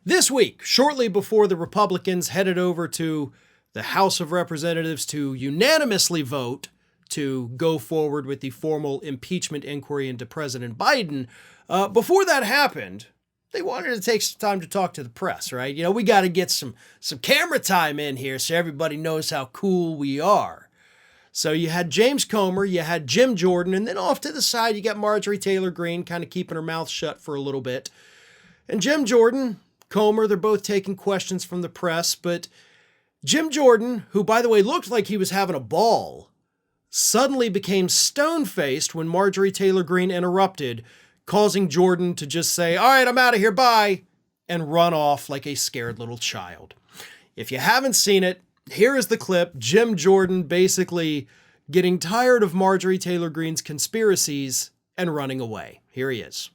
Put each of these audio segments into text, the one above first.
This week, shortly before the Republicans headed over to the House of Representatives to unanimously vote to go forward with the formal impeachment inquiry into President Biden, before that happened, they wanted to take some time to talk to the press, right? You know, we got to get some camera time in here so everybody knows how cool we are. So you had James Comer, you had Jim Jordan, and then off to the side, you got Marjorie Taylor Greene kind of keeping her mouth shut for a little bit. And Jim Jordan, Comer, they're both taking questions from the press, but Jim Jordan, who by the way looked like he was having a ball, suddenly became stone-faced when Marjorie Taylor Greene interrupted, causing Jordan to just say, "All right, I'm out of here, bye," and run off like a scared little child. If you haven't seen it, here is the clip. Jim Jordan basically getting tired of Marjorie Taylor Greene's conspiracies and running away. Here he is.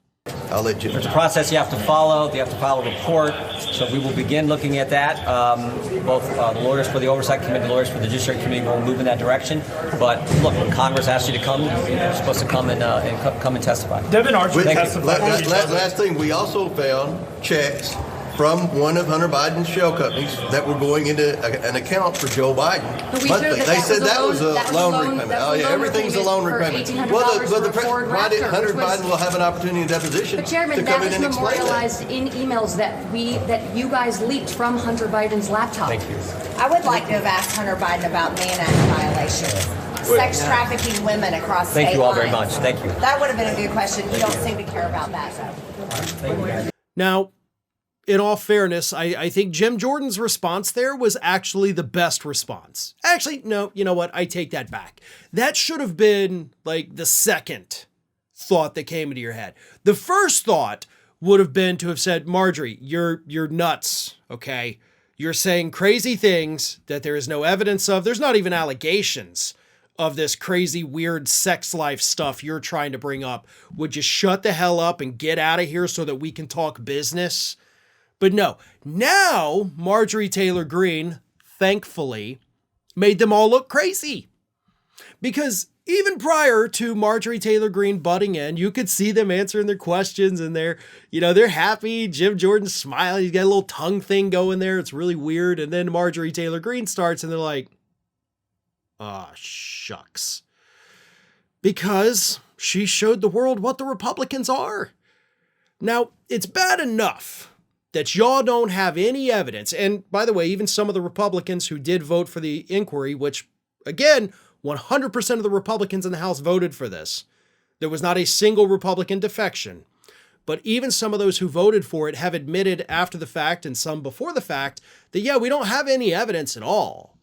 I'll let you. There's a process you have to follow. You have to file a report. So we will begin looking at that. Both the lawyers for the Oversight Committee, the lawyers for the Judiciary Committee will move in that direction. But look, when Congress asks you to come, you're supposed to come and testify. Devin Archer testified. Last thing, we also found checks from one of Hunter Biden's shell companies that were going into an account for Joe Biden. They said that was a loan repayment. Oh yeah, everything's a loan repayment. Well, why did Hunter Biden will have an opportunity in deposition but Chairman, to come that in and was explain memorialized in emails that you guys leaked from Hunter Biden's laptop. Thank you. I would like to have asked Hunter Biden about Mann Act violations. Sex trafficking women across state lines. Thank you all very much. Thank you. That would have been a good question. You don't seem to care about that, though. Thank you. Now, in all fairness, I think Jim Jordan's response there was actually the best response. Actually, no, you know what? I take that back. That should have been like the second thought that came into your head. The first thought would have been to have said, "Marjorie, you're nuts, okay? You're saying crazy things that there is no evidence of. There's not even allegations of this crazy, weird sex life stuff you're trying to bring up. Would you shut the hell up and get out of here so that we can talk business?" But no, now Marjorie Taylor Greene, thankfully, made them all look crazy. Because even prior to Marjorie Taylor Greene butting in, you could see them answering their questions and they're happy. Jim Jordan's smiling. He's got a little tongue thing going there. It's really weird. And then Marjorie Taylor Greene starts and they're like, "Ah, shucks." Because she showed the world what the Republicans are. Now, it's bad enough that y'all don't have any evidence. And by the way, even some of the Republicans who did vote for the inquiry, which again, 100% of the Republicans in the House voted for this. There was not a single Republican defection. But even some of those who voted for it have admitted after the fact and some before the fact that, yeah, we don't have any evidence at all.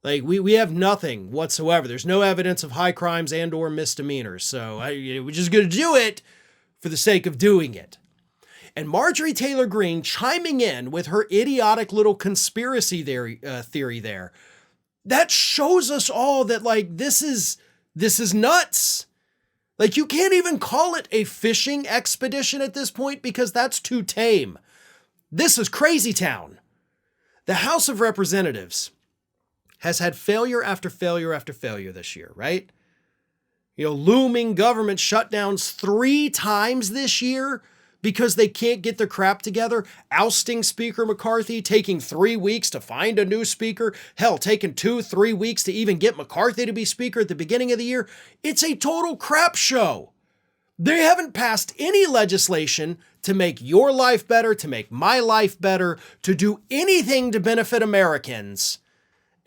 Like we have nothing whatsoever. There's no evidence of high crimes and or misdemeanors. So we're just going to do it for the sake of doing it. And Marjorie Taylor Greene chiming in with her idiotic little conspiracy theory there. That shows us all that like this is nuts. Like you can't even call it a fishing expedition at this point because that's too tame. This is crazy town. The House of Representatives has had failure after failure after failure this year, right? You know, looming government shutdowns 3 times this year because they can't get their crap together, ousting Speaker McCarthy, taking 3 weeks to find a new speaker, hell, taking 2-3 weeks to even get McCarthy to be speaker at the beginning of the year. It's a total crap show. They haven't passed any legislation to make your life better, to make my life better, to do anything to benefit Americans.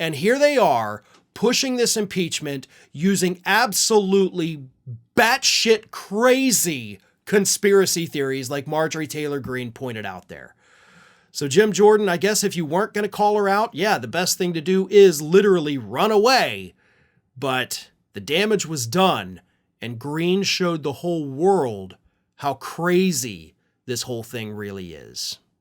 And here they are, pushing this impeachment using absolutely batshit crazy conspiracy theories like Marjorie Taylor Greene pointed out there. So Jim Jordan, I guess if you weren't going to call her out, yeah, the best thing to do is literally run away. But the damage was done, and Greene showed the whole world how crazy this whole thing really is.